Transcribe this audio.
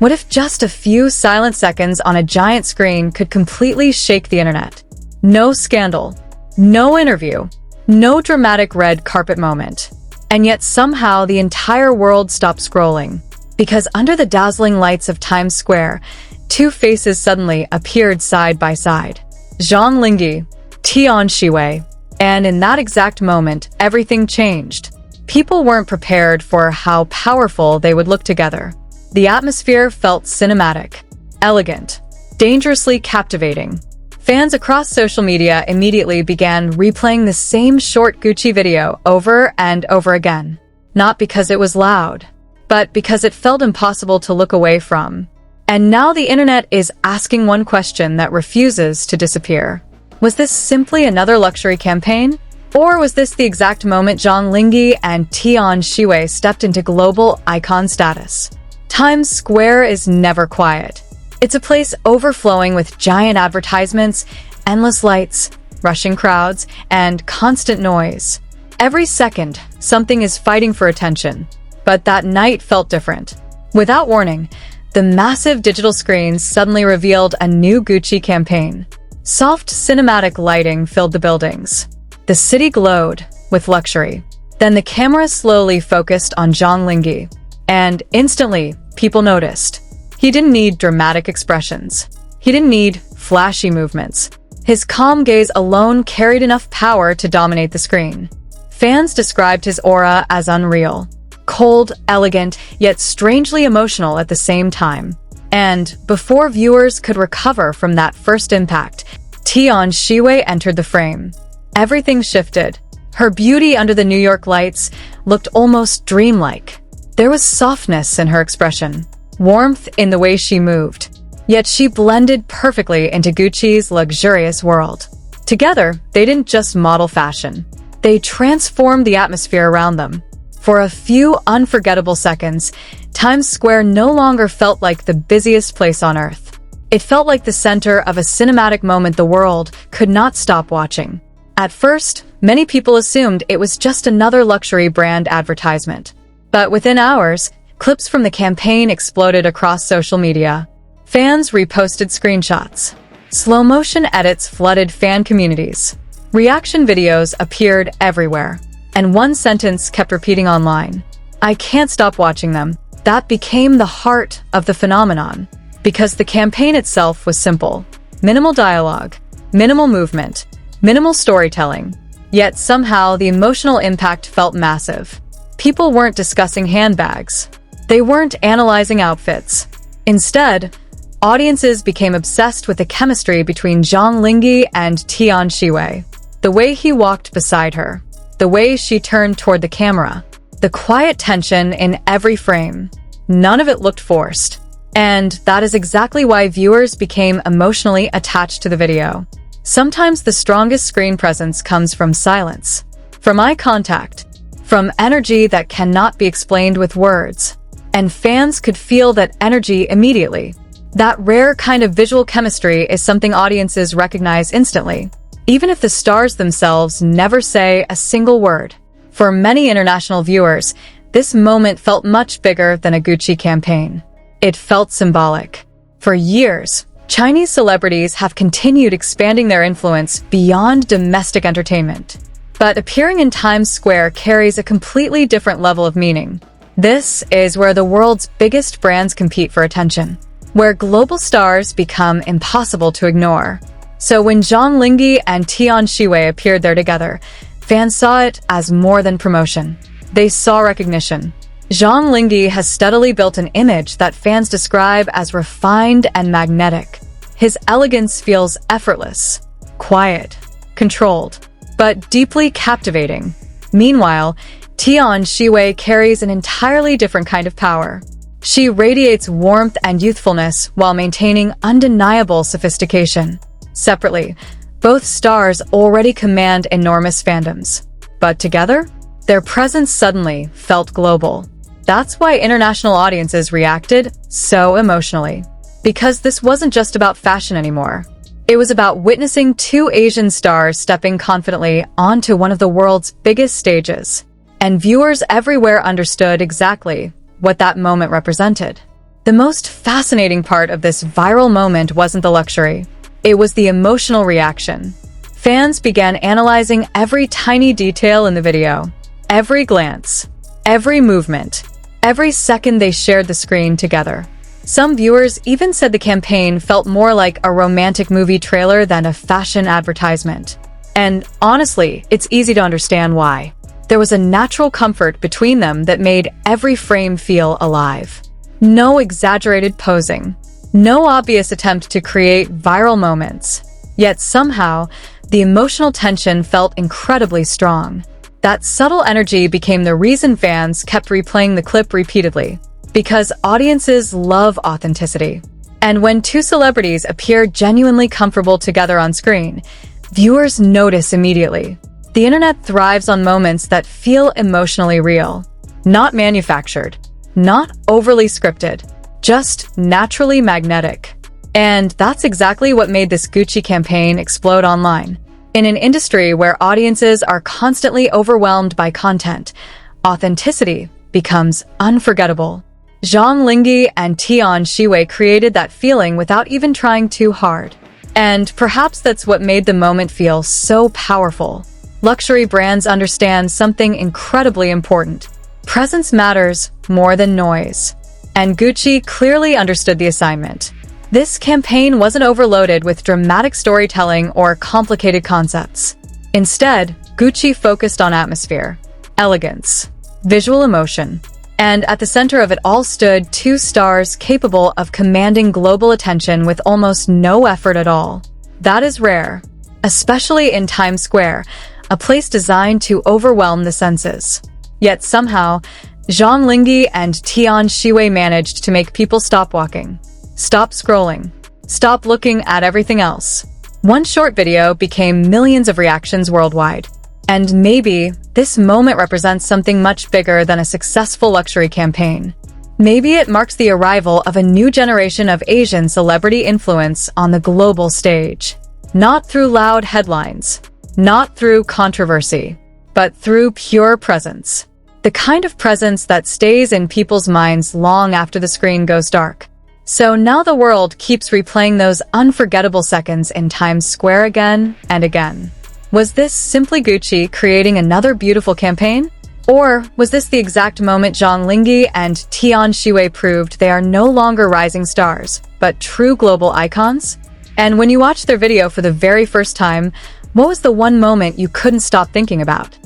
What if just a few silent seconds on a giant screen could completely shake the internet? No scandal, no interview, no dramatic red carpet moment. And yet somehow the entire world stopped scrolling. Because under the dazzling lights of Times Square, two faces suddenly appeared side by side. Zhang Linghe Tian Xiwei. And in that exact moment, everything changed. People weren't prepared for how powerful they would look together. The atmosphere felt cinematic, elegant, dangerously captivating. Fans across social media immediately began replaying the same short Gucci video over and over again. Not because it was loud, but because it felt impossible to look away from. And now the internet is asking one question that refuses to disappear. Was this simply another luxury campaign? Or was this the exact moment Zhang Linghe and Tian Xiwei stepped into global icon status? Times Square is never quiet. It's a place overflowing with giant advertisements, endless lights, rushing crowds, and constant noise. Every second, something is fighting for attention. But that night felt different. Without warning, the massive digital screens suddenly revealed a new Gucci campaign. Soft cinematic lighting filled the buildings. The city glowed with luxury. Then the camera slowly focused on Zhang Linghe. And instantly, people noticed. He didn't need dramatic expressions. He didn't need flashy movements. His calm gaze alone carried enough power to dominate the screen. Fans described his aura as unreal. Cold, elegant, yet strangely emotional at the same time. And before viewers could recover from that first impact, Tian Xiwei entered the frame. Everything shifted. Her beauty under the New York lights looked almost dreamlike. There was softness in her expression, warmth in the way she moved. Yet she blended perfectly into Gucci's luxurious world. Together, they didn't just model fashion. They transformed the atmosphere around them. For a few unforgettable seconds, Times Square no longer felt like the busiest place on Earth. It felt like the center of a cinematic moment the world could not stop watching. At first, many people assumed it was just another luxury brand advertisement. But within hours, clips from the campaign exploded across social media. Fans reposted screenshots. Slow-motion edits flooded fan communities. Reaction videos appeared everywhere. And one sentence kept repeating online. "I can't stop watching them." That became the heart of the phenomenon. Because the campaign itself was simple. Minimal dialogue, minimal movement, minimal storytelling. Yet somehow the emotional impact felt massive. People weren't discussing handbags. They weren't analyzing outfits. Instead, audiences became obsessed with the chemistry between Zhang Linghe and Tian Xiwei. The way he walked beside her. The way she turned toward the camera. The quiet tension in every frame. None of it looked forced. And that is exactly why viewers became emotionally attached to the video. Sometimes the strongest screen presence comes from silence, from eye contact, from energy that cannot be explained with words. And fans could feel that energy immediately. That rare kind of visual chemistry is something audiences recognize instantly, even if the stars themselves never say a single word. For many international viewers, this moment felt much bigger than a Gucci campaign. It felt symbolic. For years, Chinese celebrities have continued expanding their influence beyond domestic entertainment. But appearing in Times Square carries a completely different level of meaning. This is where the world's biggest brands compete for attention, where global stars become impossible to ignore. So when Zhang Linghe and Tian Xiwei appeared there together, fans saw it as more than promotion. They saw recognition. Zhang Linghe has steadily built an image that fans describe as refined and magnetic. His elegance feels effortless, quiet, controlled, but deeply captivating. Meanwhile, Tian Xiwei carries an entirely different kind of power. She radiates warmth and youthfulness while maintaining undeniable sophistication. Separately, both stars already command enormous fandoms. But together, their presence suddenly felt global. That's why international audiences reacted so emotionally. Because this wasn't just about fashion anymore. It was about witnessing two Asian stars stepping confidently onto one of the world's biggest stages. And viewers everywhere understood exactly what that moment represented. The most fascinating part of this viral moment wasn't the luxury. It was the emotional reaction. Fans began analyzing every tiny detail in the video. Every glance, every movement, every second they shared the screen together. Some viewers even said the campaign felt more like a romantic movie trailer than a fashion advertisement. And honestly, it's easy to understand why. There was a natural comfort between them that made every frame feel alive. No exaggerated posing, no obvious attempt to create viral moments. Yet somehow, the emotional tension felt incredibly strong. That subtle energy became the reason fans kept replaying the clip repeatedly, because audiences love authenticity. And when two celebrities appear genuinely comfortable together on screen, viewers notice immediately. The internet thrives on moments that feel emotionally real, not manufactured, not overly scripted, just naturally magnetic. And that's exactly what made this Gucci campaign explode online. In an industry where audiences are constantly overwhelmed by content, authenticity becomes unforgettable. Zhang Linghe Tian Xiwei created that feeling without even trying too hard. And perhaps that's what made the moment feel so powerful. Luxury brands understand something incredibly important. Presence matters more than noise. And Gucci clearly understood the assignment. This campaign wasn't overloaded with dramatic storytelling or complicated concepts. Instead, Gucci focused on atmosphere, elegance, visual emotion. And at the center of it all stood two stars capable of commanding global attention with almost no effort at all. That is rare, especially in Times Square, a place designed to overwhelm the senses. Yet somehow, Zhang Linghe Tian Xiwei managed to make people stop walking, stop scrolling, stop looking at everything else. One short video became millions of reactions worldwide. And maybe this moment represents something much bigger than a successful luxury campaign. Maybe it marks the arrival of a new generation of Asian celebrity influence on the global stage. Not through loud headlines, not through controversy, but through pure presence. The kind of presence that stays in people's minds long after the screen goes dark. So now the world keeps replaying those unforgettable seconds in Times Square again and again. Was this simply Gucci creating another beautiful campaign? Or was this the exact moment Zhang Linghe Tian Xiwei proved they are no longer rising stars, but true global icons? And when you watched their video for the very first time, what was the one moment you couldn't stop thinking about?